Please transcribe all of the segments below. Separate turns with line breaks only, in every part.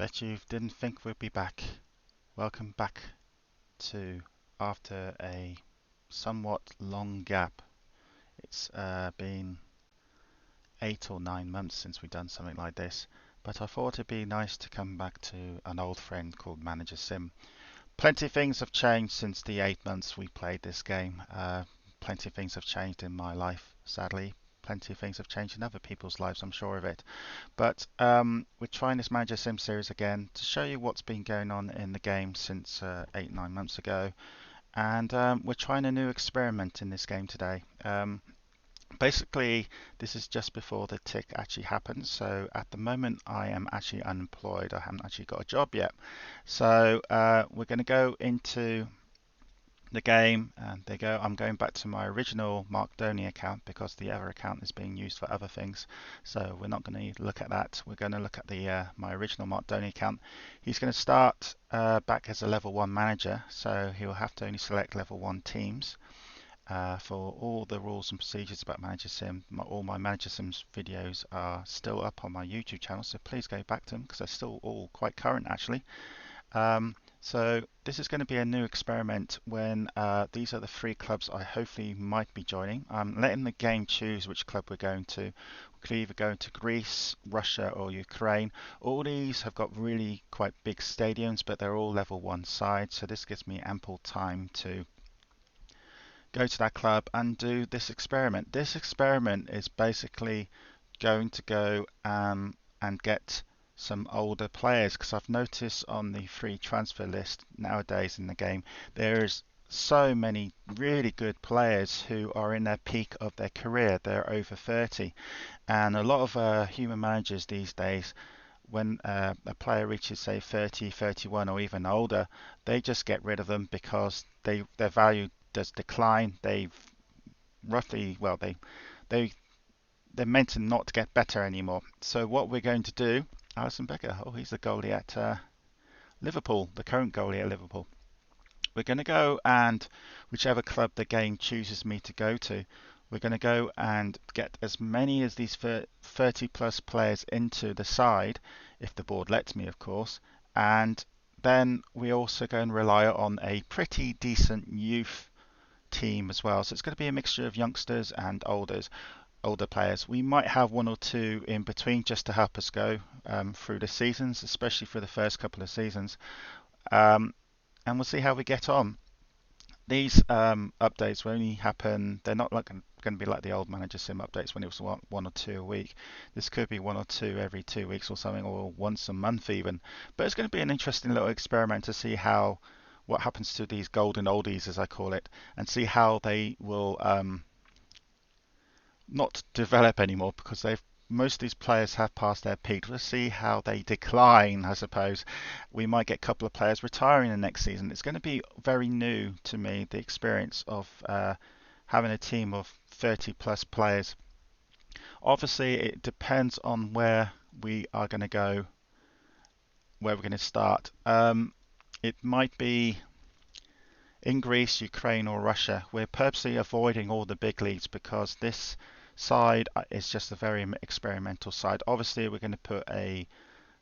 Bet you didn't think we'd be back. Welcome back to after a somewhat long gap. It's been 8 or 9 months since we've done something like this, but I thought it'd be nice to come back to an old friend called Managersim. Plenty of things have changed since the 8 months we played this game. Plenty of things have changed in my life, sadly. Plenty of things have changed in other people's lives, I'm sure of it. But we're trying this Manager Sim series again to show you what's been going on in the game since 8, 9 months ago. And we're trying a new experiment in this game today. Basically, this is just before the tick actually happens. So at the moment, I am actually unemployed. I haven't actually got a job yet. So we're going to go into the game, and there you go. I'm going back to my original Mark Doney account because the other account is being used for other things, so we're not going to look at that. We're going to look at the my original Mark Doney account. He's going to start back as a level 1 manager, so he will have to only select level 1 teams. For all the rules and procedures about Manager Sim, all my Manager Sims videos are still up on my YouTube channel, so please go back to them because they're still all quite current actually. So this is going to be a new experiment when these are the 3 clubs I hopefully might be joining. I'm letting the game choose which club we're going to. We could either go to Greece, Russia or Ukraine. All these have got really quite big stadiums, but they're all level 1 sides, so this gives me ample time to go to that club and do this experiment. This experiment is basically going to go and get some older players, because I've noticed on the free transfer list nowadays in the game there's so many really good players who are in their peak of their career. They're over 30, and a lot of human managers these days, when a player reaches say 30, 31 or even older, they just get rid of them because their value does decline. They've roughly, well, they they're meant to not get better anymore. So what we're going to do, Alisson Becker, oh, he's the goalie at Liverpool, the current goalie at Liverpool. We're going to go, and whichever club the game chooses me to go to, we're going to go and get as many as these 30 plus players into the side, if the board lets me, of course. And then we also go and rely on a pretty decent youth team as well. So it's going to be a mixture of youngsters and older players. We might have 1 or 2 in between just to help us go through the seasons, especially for the first couple of seasons. And we'll see how we get on. These updates will only happen, they're not like going to be like the old Manager Sim updates when it was 1 or 2 a week. This could be 1 or 2 every 2 weeks or something, or once a month even. But it's going to be an interesting little experiment to see what happens to these golden oldies, as I call it, and see how they will not develop anymore, because most of these players have passed their peak. Let's see how they decline, I suppose. We might get a couple of players retiring the next season. It's going to be very new to me, the experience of having a team of 30 plus players. Obviously, it depends on where we are going to go, where we're going to start. It might be in Greece, Ukraine or Russia. We're purposely avoiding all the big leagues because this side is just a very experimental side. Obviously, we're going to put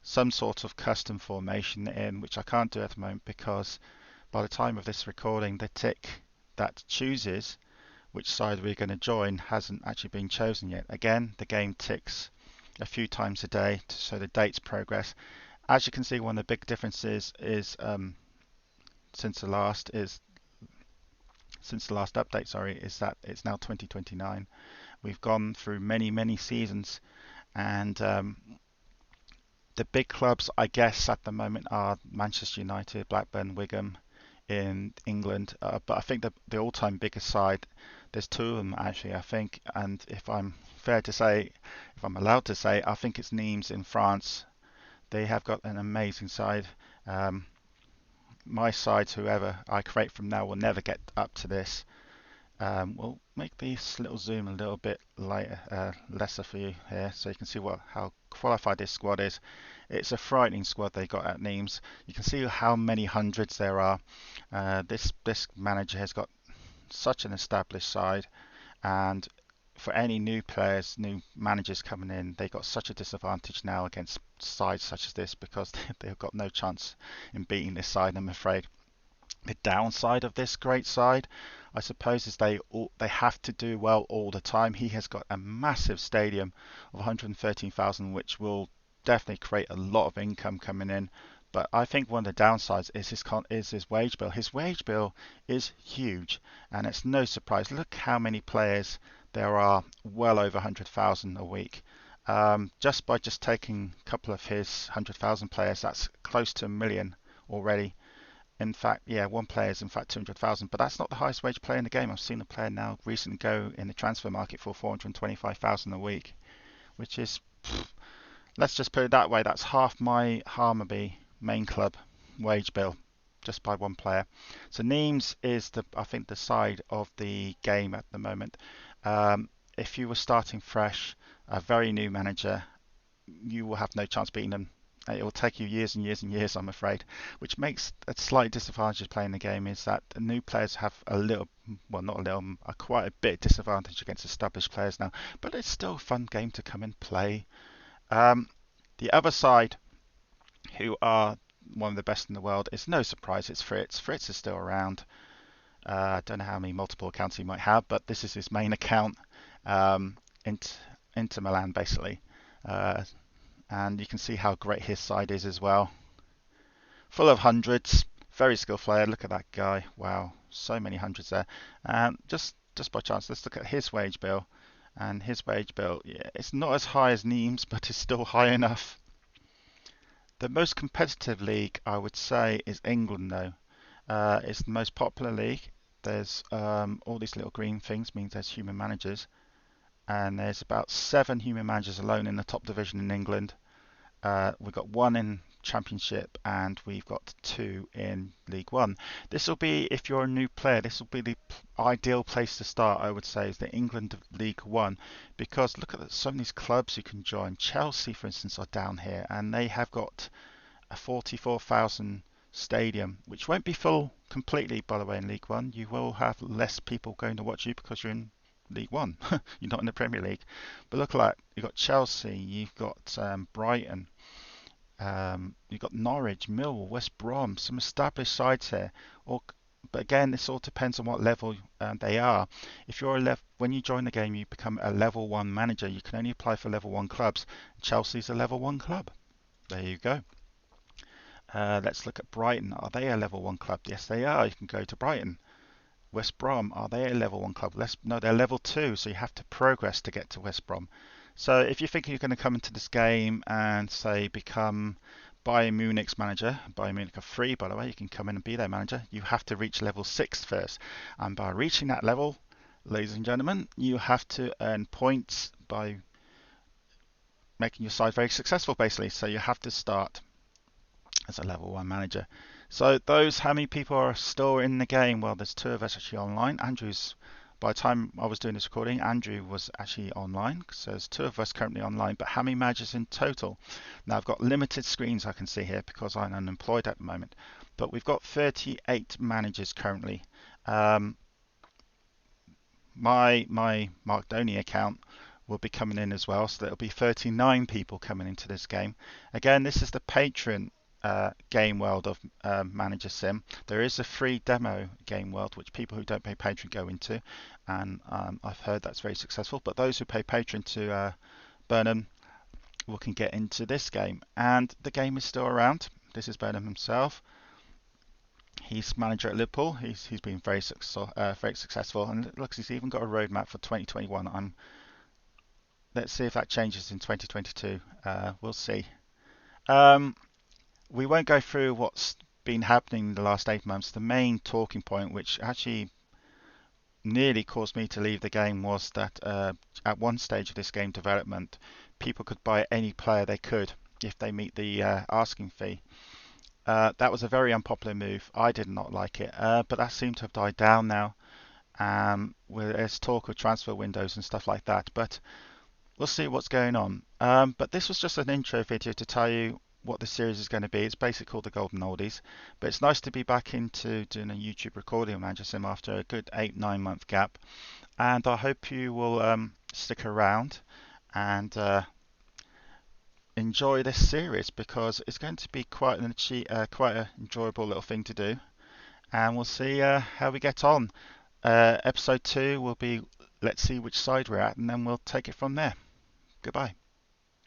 some sort of custom formation in, which I can't do at the moment because by the time of this recording, the tick that chooses which side we're going to join hasn't actually been chosen yet. Again, the game ticks a few times a day, so the dates progress. As you can see, one of the big differences is since the last update, is that it's now 2029. We've gone through many seasons, and the big clubs, I guess, at the moment are Manchester United, Blackburn, Wigan in England. But I think the all-time biggest side, there's 2 of them actually, I think. And if I'm allowed to say, I think it's Nimes in France. They have got an amazing side. My sides, whoever I create from now, will never get up to this. We'll make this little zoom a little bit lesser for you here, so you can see how qualified this squad is. It's a frightening squad they got at Nimes. You can see how many hundreds there are. This manager has got such an established side, and for any new players, new managers coming in, they got such a disadvantage now against sides such as this because they've got no chance in beating this side, I'm afraid. The downside of this great side, I suppose, is they have to do well all the time. He has got a massive stadium of 113,000, which will definitely create a lot of income coming in. But I think one of the downsides is his wage bill. His wage bill is huge, and it's no surprise. Look how many players there are, well over 100,000 a week. Just by taking a couple of his 100,000 players, that's close to a million already. In fact, yeah, one player is in fact 200,000, but that's not the highest wage player in the game. I've seen a player now recently go in the transfer market for 425,000 a week, which is, let's just put it that way, that's half my Harmony main club wage bill just by one player. So Nimes is I think the side of the game at the moment. If you were starting fresh, a very new manager, you will have no chance beating them. It will take you years and years and years, I'm afraid, which makes a slight disadvantage of playing the game is that the new players have a little, well, not a little, quite a bit disadvantage against established players now, but it's still a fun game to come and play. The other side, who are one of the best in the world, it's no surprise, it's Fritz. Fritz is still around. I don't know how many multiple accounts he might have, but this is his main account, Inter Milan, basically. And you can see how great his side is as well. Full of hundreds, very skilled player. Look at that guy. Wow, so many hundreds there. And just by chance, let's look at his wage bill. And his wage bill, yeah, it's not as high as Nimes, but it's still high enough. The most competitive league, I would say, is England, though. It's the most popular league. There's all these little green things, means there's human managers. And there's about 7 human managers alone in the top division in England. We've got 1 in Championship and we've got 2 in League One. This will be, if you're a new player, this will be the ideal place to start, I would say, is the England League One, because look at some of these clubs you can join. Chelsea, for instance, are down here and they have got a 44,000 stadium, which won't be full completely, by the way, in League One. You will have less people going to watch you because you're in League One. You're not in the Premier League. But look at that. You've got Chelsea, you've got Brighton, you've got Norwich, Millwall, West Brom, some established sides here. But again, this all depends on what level they are. If you're when you join the game, you become a level 1 manager. You can only apply for level 1 clubs. Chelsea's a level 1 club. There you go. Let's look at Brighton. Are they a level 1 club? Yes, they are. You can go to Brighton. West Brom, are they a level 1 club? No, they're level 2, so you have to progress to get to West Brom. So if you think you're going to come into this game and, say, become Bayern Munich's manager, Bayern Munich are free, by the way, you can come in and be their manager, you have to reach level 6 first. And by reaching that level, ladies and gentlemen, you have to earn points by making your side very successful, basically. So you have to start as a level 1 manager. So how many people are still in the game? Well, there's 2 of us actually online. By the time I was doing this recording, Andrew was actually online. So there's 2 of us currently online, but how many managers in total? Now I've got limited screens I can see here because I'm unemployed at the moment, but we've got 38 managers currently. My Mark Doney account will be coming in as well, so there'll be 39 people coming into this game. Again, this is the patron game world of Managersim. There is a free demo game world which people who don't pay patron go into, and I've heard that's very successful, but those who pay patron to Burnham can get into this game, and the game is still around. This is Burnham himself. He's manager at Liverpool. He's been very successful, and it looks he's even got a roadmap for 2021. Let's see if that changes in 2022. We'll see. We won't go through what's been happening in the last 8 months. The main talking point, which actually nearly caused me to leave the game, was that at one stage of this game development, people could buy any player they could if they meet the asking fee. That was a very unpopular move. I did not like it, but that seemed to have died down now. There's talk of transfer windows and stuff like that, but we'll see what's going on. But this was just an intro video to tell you what the series is going to be. It's basically called the Golden Oldies, but it's nice to be back into doing a YouTube recording of Managersim after a good 8-9 month gap. And I hope you will stick around and enjoy this series, because it's going to be quite an enjoyable little thing to do. And we'll see how we get on. Episode 2 will be, let's see which side we're at, and then we'll take it from there. Goodbye.